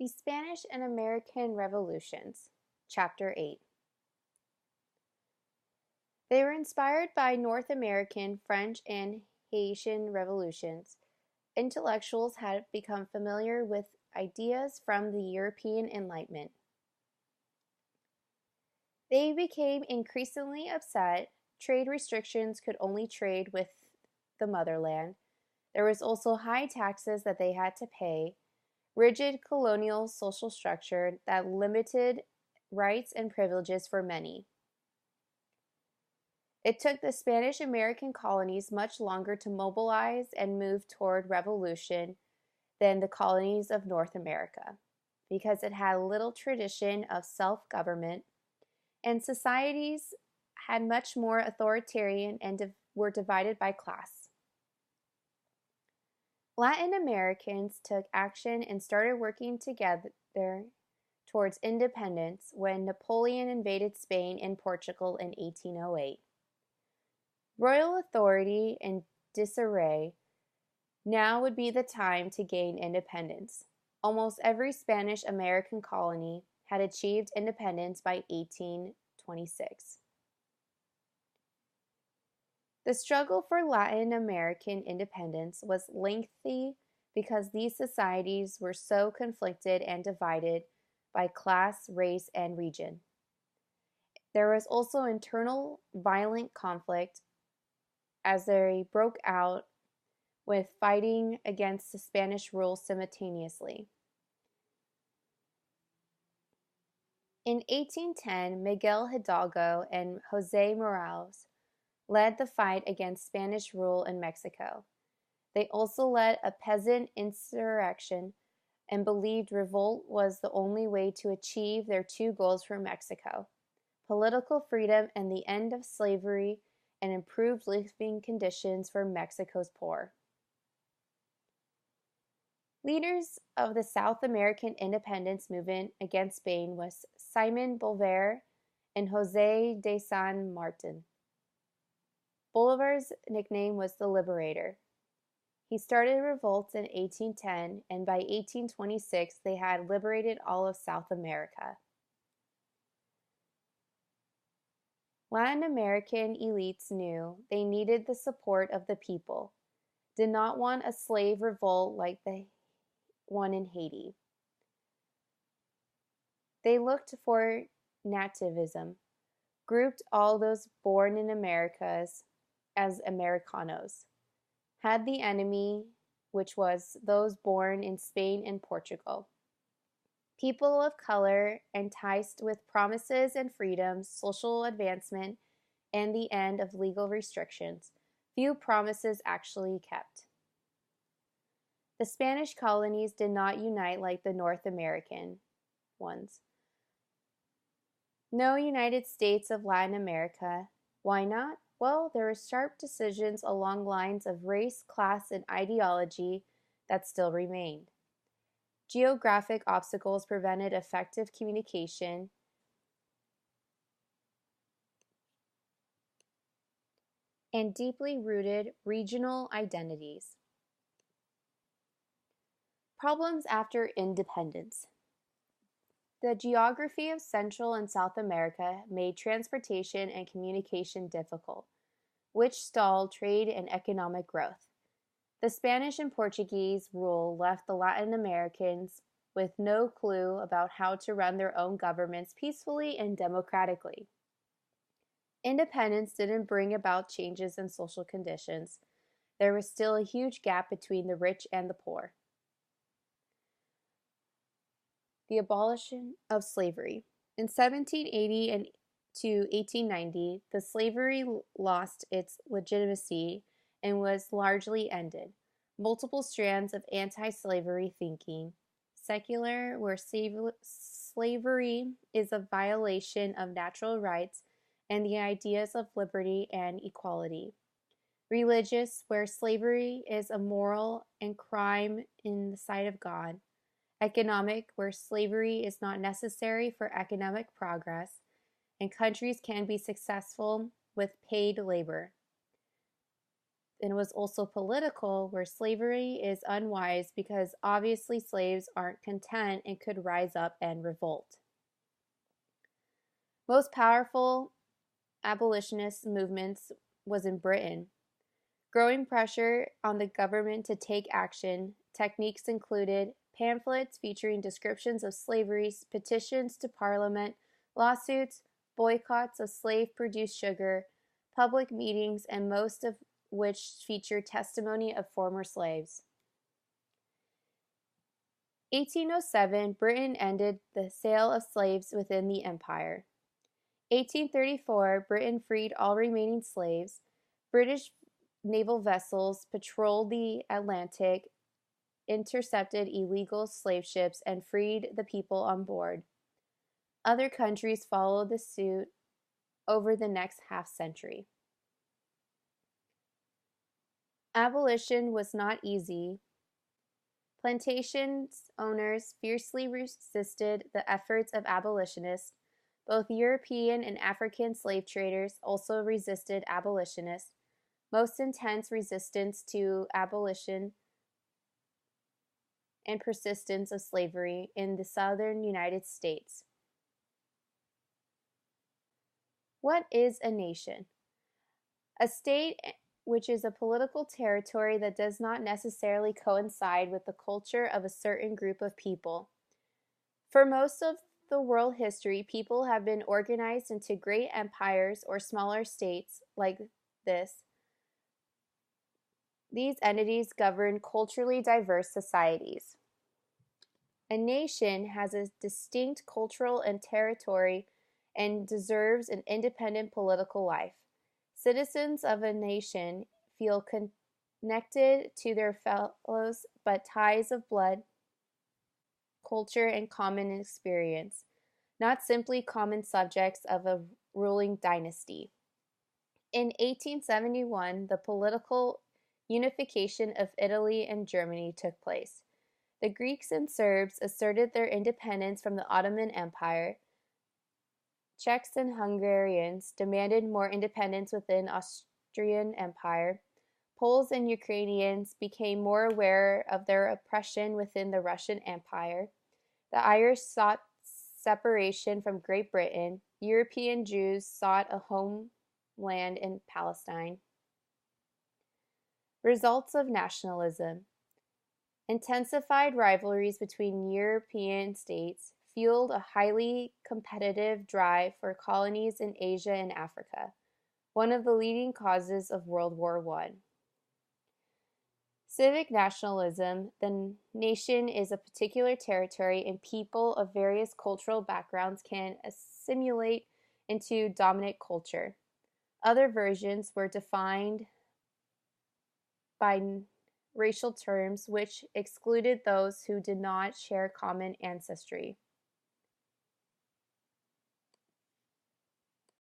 The Spanish and American Revolutions, Chapter 8. They were inspired by North American, French, and Haitian revolutions. Intellectuals had become familiar with ideas from the European Enlightenment. They became increasingly upset. Trade restrictions could only trade with the motherland. There was also high taxes that they had to pay, rigid colonial social structure that limited rights and privileges for many. It took the Spanish American colonies much longer to mobilize and move toward revolution than the colonies of North America, because it had little tradition of self-government, and societies had much more authoritarian and were divided by class. Latin Americans took action and started working together towards independence when Napoleon invaded Spain and Portugal in 1808. Royal authority in disarray, now would be the time to gain independence. Almost every Spanish American colony had achieved independence by 1826. The struggle for Latin American independence was lengthy because these societies were so conflicted and divided by class, race, and region. There was also internal violent conflict as they broke out with fighting against the Spanish rule simultaneously. In 1810, Miguel Hidalgo and José Morales led the fight against Spanish rule in Mexico. They also led a peasant insurrection and believed revolt was the only way to achieve their two goals for Mexico: political freedom and the end of slavery and improved living conditions for Mexico's poor. Leaders of the South American independence movement against Spain was Simón Bolívar and José de San Martin. Bolivar's nickname was the Liberator. He started revolts in 1810, and by 1826 they had liberated all of South America. Latin American elites knew they needed the support of the people, did not want a slave revolt like the one in Haiti. They looked for nativism, grouped all those born in Americas as Americanos, had the enemy, which was those born in Spain and Portugal. People of color enticed with promises and freedoms, social advancement, and the end of legal restrictions. Few promises actually kept. The Spanish colonies did not unite like the North American ones. No United States of Latin America. Why not? Well, there were sharp decisions along lines of race, class, and ideology that still remained. Geographic obstacles prevented effective communication, and deeply rooted regional identities. Problems after independence. The geography of Central and South America made transportation and communication difficult, which stalled trade and economic growth. The Spanish and Portuguese rule left the Latin Americans with no clue about how to run their own governments peacefully and democratically. Independence didn't bring about changes in social conditions. There was still a huge gap between the rich and the poor. The abolition of slavery. In 1780 and to 1890, the slavery lost its legitimacy and was largely ended. Multiple strands of anti-slavery thinking. Secular, where slavery is a violation of natural rights and the ideas of liberty and equality. Religious, where slavery is immoral and crime in the sight of God. Economic, where slavery is not necessary for economic progress, and countries can be successful with paid labor. and was also political, where slavery is unwise because obviously slaves aren't content and could rise up and revolt. Most powerful abolitionist movements was in Britain. Growing pressure on the government to take action, techniques included pamphlets featuring descriptions of slavery, petitions to Parliament, lawsuits, boycotts of slave-produced sugar, public meetings, and most of which featured testimony of former slaves. 1807, Britain ended the sale of slaves within the empire. 1834, Britain freed all remaining slaves. British naval vessels patrolled the Atlantic, intercepted illegal slave ships, and freed the people on board. Other countries followed the suit over the next half century. Abolition was not easy. Plantations owners fiercely resisted the efforts of abolitionists. Both European and African slave traders also resisted abolitionists. Most intense resistance to abolition and persistence of slavery in the southern United States. What is a nation? A state which is a political territory that does not necessarily coincide with the culture of a certain group of people. For most of the world history, people have been organized into great empires or smaller states like this. These entities govern culturally diverse societies. A nation has a distinct cultural and territory and deserves an independent political life. Citizens of a nation feel connected to their fellows by ties of blood, culture, and common experience, not simply common subjects of a ruling dynasty. In 1871, the political unification of Italy and Germany took place. The Greeks and Serbs asserted their independence from the Ottoman Empire. Czechs and Hungarians demanded more independence within Austrian Empire. Poles and Ukrainians became more aware of their oppression within the Russian Empire. The Irish sought separation from Great Britain. European Jews sought a homeland in Palestine. Results of nationalism. Intensified rivalries between European states fueled a highly competitive drive for colonies in Asia and Africa, one of the leading causes of World War I. Civic nationalism. The nation is a particular territory, and people of various cultural backgrounds can assimilate into dominant culture. Other versions were defined by racial terms which excluded those who did not share common ancestry.